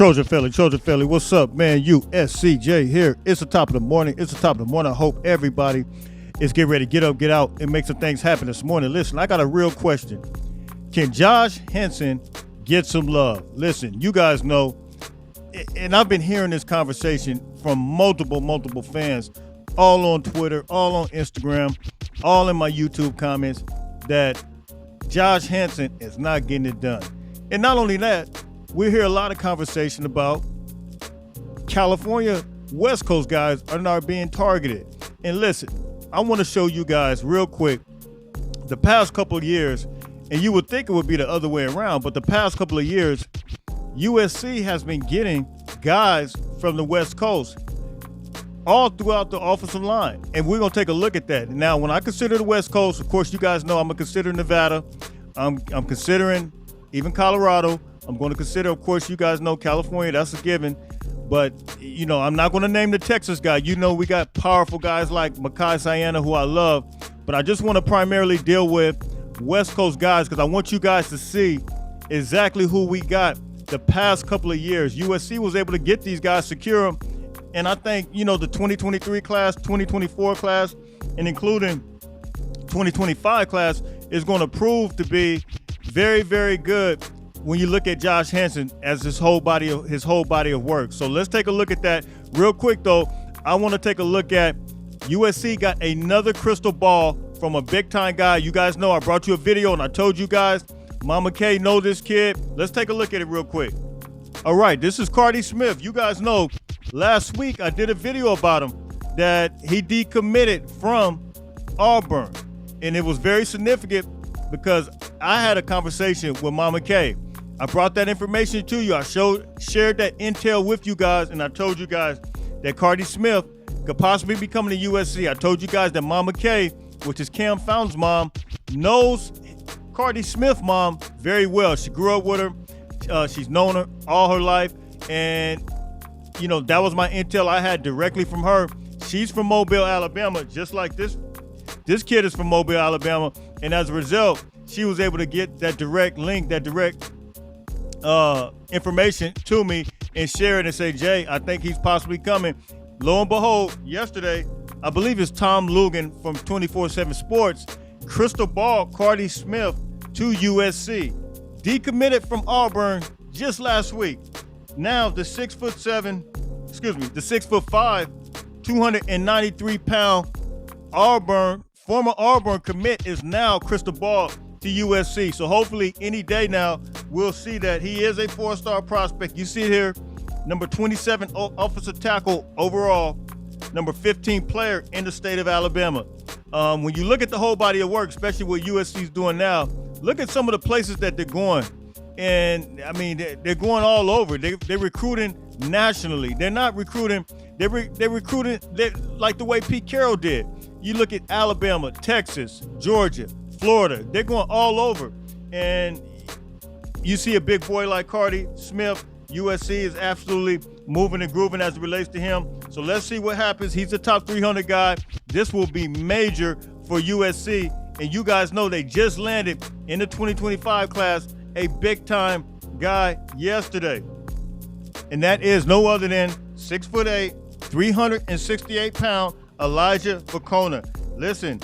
Trojan Philly, what's up, man? USCJ here. It's the top of the morning. I hope everybody is getting ready to get up, get out, and make some things happen this morning. Listen, I got a real question. Can Josh Henson get some love? Listen, you guys know, and I've been hearing this conversation from multiple fans, all on Twitter, all on Instagram, all in my YouTube comments, that Josh Henson is not getting it done. And not only that, we hear a lot of conversation about California West Coast guys are not being targeted. And listen, I want to show you guys real quick the past couple of years, and you would think it would be the other way around, but the past couple of years, USC has been getting guys from the West Coast all throughout the offensive line. And we're going to take a look at that. Now, when I consider the West Coast, of course, you guys know I'm going to consider Nevada. I'm considering even Colorado. I'm going to consider, of course, you guys know California. That's a given. But, you know, I'm not going to name the Texas guy. You know, we got powerful guys like Makai Sayana, who I love. But I just want to primarily deal with West Coast guys because I want you guys to see exactly who we got the past couple of years. USC was able to get these guys, secure them. And I think, you know, the 2023 class, 2024 class, and including 2025 class is going to prove to be very, very good when you look at Josh Henson as his whole body of work. So let's take a look at that real quick, though. I want to take a look at USC got another crystal ball from a big-time guy. You guys know I brought you a video, and I told you guys, Mama K know this kid. Let's take a look at it real quick. All right, this is Cardi Smith. You guys know last week I did a video about him that he decommitted from Auburn, and it was very significant because I had a conversation with Mama K. I brought that information to you. I shared that intel with you guys, and I told you guys that Cardi Smith could possibly be coming to USC. I told you guys that Mama K, which is Cam Fountain's mom, knows Cardi Smith's mom very well. She grew up with her. She's known her all her life, and you know that was my intel I had directly from her. She's from Mobile, Alabama, just like this kid is from Mobile, Alabama, and as a result, she was able to get that direct link, that direct information to me and share it and say, Jay, I think he's possibly coming. Lo and behold, yesterday, I believe it's Tom Lugan from 24/7 Sports, crystal ball Cardi Smith to USC. Decommitted from Auburn just last week. Now the 6'5", 293-pound former Auburn commit is now crystal ball to USC. So hopefully any day now we'll see that he is a 4-star prospect. You see it here, number 27 offensive tackle overall, number 15 player in the state of Alabama. When you look at the whole body of work, especially what USC's doing now, look at some of the places that they're going. And I mean, they're going all over. They're recruiting nationally. They're not recruiting. They're recruiting like the way Pete Carroll did. You look at Alabama, Texas, Georgia, Florida. They're going all over. And you see a big boy like Cardi Smith. USC is absolutely moving and grooving as it relates to him. So let's see what happens. He's a top 300 guy. This will be major for USC. And you guys know they just landed in the 2025 class a big-time guy yesterday. And that is no other than 6'8", 368-pound Elijah Vacona. Listen,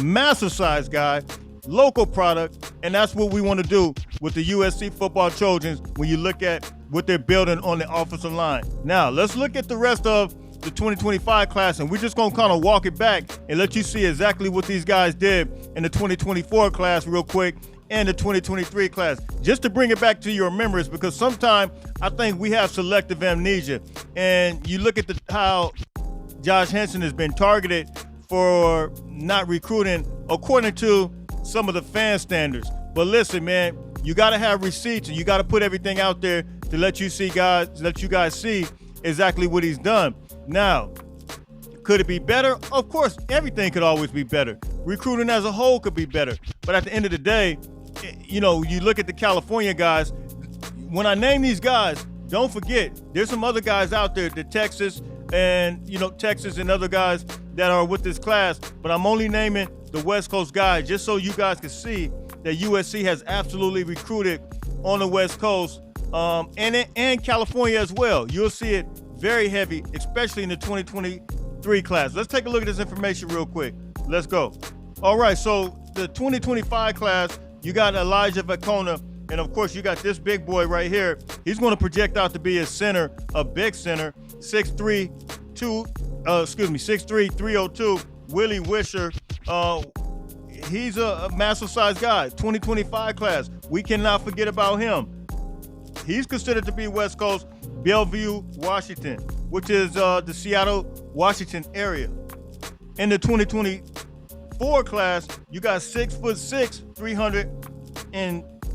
massive size guy, local product, and that's what we want to do with the USC football Trojans when you look at what they're building on the offensive line. Now, let's look at the rest of the 2025 class, and we're just going to kind of walk it back and let you see exactly what these guys did in the 2024 class real quick and the 2023 class, just to bring it back to your remembrance, because sometimes I think we have selective amnesia. And you look at how Josh Henson has been targeted for not recruiting according to some of the fan standards. But listen, man, you got to have receipts and you got to put everything out there to let you guys see exactly what he's done. Now, could it be better? Of course, everything could always be better. Recruiting as a whole could be better. But at the end of the day, you know, you look at the California guys. When I name these guys, don't forget, there's some other guys out there, the Texas and other guys that are with this class. But I'm only naming the West Coast guys just so you guys can see that USC has absolutely recruited on the West Coast and California as well. You'll see it very heavy, especially in the 2023 class. Let's take a look at this information real quick. Let's go. All right, so the 2025 class, you got Elijah Vacona, and of course you got this big boy right here. He's going to project out to be a center, a big center, 6'3", 302. Willie Wisher. He's a massive size guy. 2025 class. We cannot forget about him. He's considered to be West Coast, Bellevue, Washington, which is the Seattle, Washington area. In the 2024 class, you got 6'6",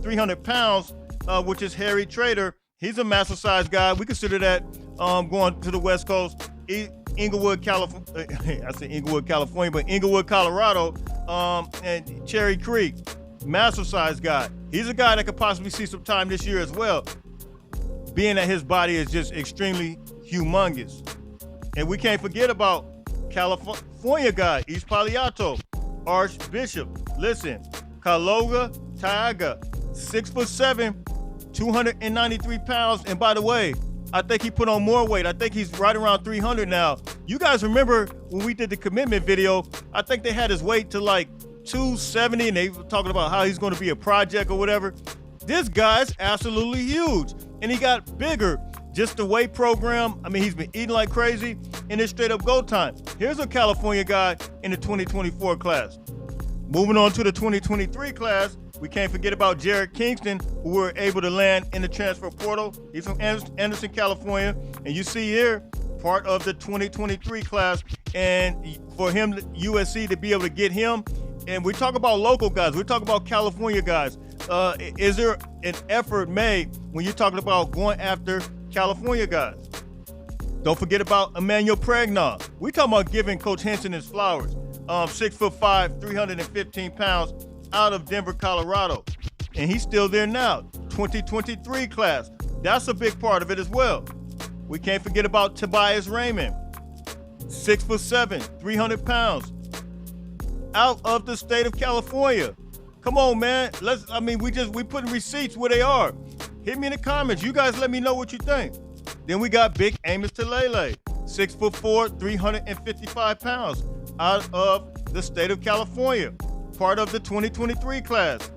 300 pounds, which is Harry Trader. He's a massive size guy. We consider that going to the West Coast. Inglewood, California. I say Inglewood, California, but Inglewood, Colorado, and Cherry Creek. Massive size guy. He's a guy that could possibly see some time this year as well, being that his body is just extremely humongous. And we can't forget about California guy, East Paliato, Archbishop. Listen, Kaloga Taiga, 6'7", 293 pounds. And by the way, I think he put on more weight. I think he's right around 300 now. You guys remember when we did the commitment video, I think they had his weight to like 270, and they were talking about how he's going to be a project or whatever. This guy's absolutely huge, and he got bigger. Just the weight program, I mean, he's been eating like crazy, and it's straight up go time. Here's a California guy in the 2024 class. Moving on to the 2023 class, we can't forget about Jared Kingston, who we were able to land in the transfer portal. He's from Anderson, California. And you see here, part of the 2023 class. And for him, USC, to be able to get him. And we talk about local guys. We talk about California guys. Is there an effort made when you're talking about going after California guys? Don't forget about Emmanuel Pregnon. We talking about giving Coach Henson his flowers. 6'5", 315 pounds, out of Denver, Colorado. And he's still there now. 2023 class. That's a big part of it as well. We can't forget about Tobias Raymond. 6'7", 300 pounds. Out of the state of California. Come on, man. We putting receipts where they are. Hit me in the comments. You guys let me know what you think. Then we got Big Amos Talele. 6'4", 355 pounds. Out of the state of California. Part of the 2023 class.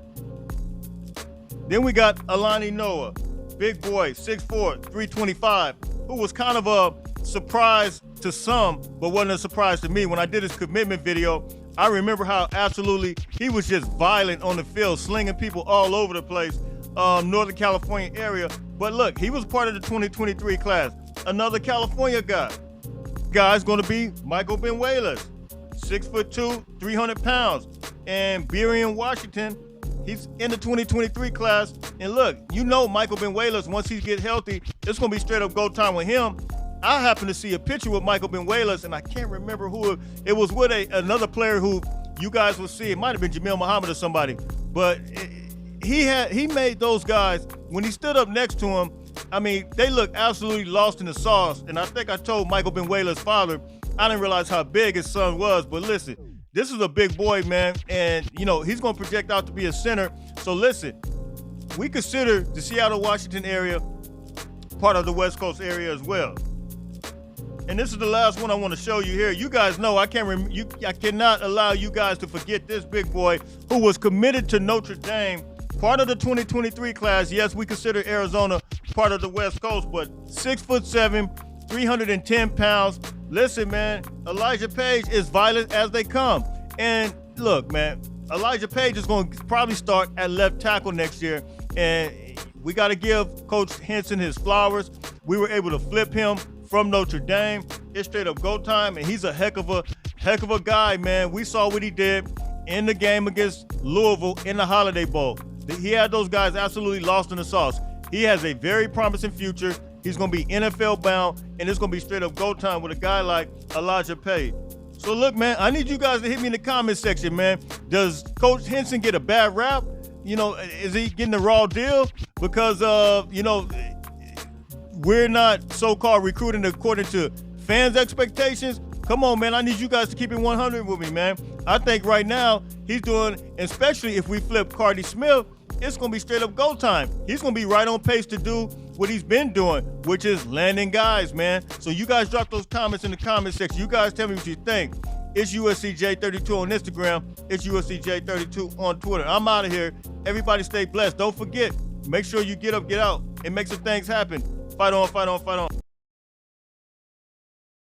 Then we got Alani Noah, big boy, 6'4", 325, who was kind of a surprise to some, but wasn't a surprise to me. When I did his commitment video, I remember how absolutely he was just violent on the field, slinging people all over the place, Northern California area. But look, he was part of the 2023 class. Another California guy. Guy's going to be Michael Benuelas, 6'2", 300 pounds. And Berian Washington, he's in the 2023 class. And look, you know Michael Benuelas, once he gets healthy, it's going to be straight up go time with him. I happened to see a picture with Michael Benuelas, and I can't remember who it was with another player who you guys will see. It might have been Jamil Muhammad or somebody. But he made those guys, when he stood up next to him, I mean, they looked absolutely lost in the sauce. And I think I told Michael Benuelas' father, I didn't realize how big his son was. But listen, this is a big boy, man, and, you know, he's going to project out to be a center. So, listen, we consider the Seattle, Washington area part of the West Coast area as well. And this is the last one I want to show you here. You guys know I cannot allow you guys to forget this big boy who was committed to Notre Dame, part of the 2023 class. Yes, we consider Arizona part of the West Coast, but 6'7", 310 pounds. Listen, man, Elijah Page is violent as they come. And look, man, Elijah Page is going to probably start at left tackle next year. And we got to give Coach Henson his flowers. We were able to flip him from Notre Dame. It's straight up go time, and he's a heck of a guy, man. We saw what he did in the game against Louisville in the Holiday Bowl. He had those guys absolutely lost in the sauce. He has a very promising future. He's going to be NFL bound, and it's going to be straight up go time with a guy like Elijah Page. So look, man, I need you guys to hit me in the comment section, man. Does Coach Henson get a bad rap? You know, is he getting the raw deal? Because, you know, we're not so-called recruiting according to fans' expectations. Come on, man, I need you guys to keep it 100 with me, man. I think right now he's doing, especially if we flip Cardi Smith, it's going to be straight up go time. He's going to be right on pace to do what he's been doing, which is landing guys, man. So you guys drop those comments in the comment section. You guys tell me what you think. It's USCJ32 on Instagram. It's USCJ32 on Twitter. I'm out of here. Everybody stay blessed. Don't forget, make sure you get up, get out, and make some things happen. Fight on, fight on, fight on.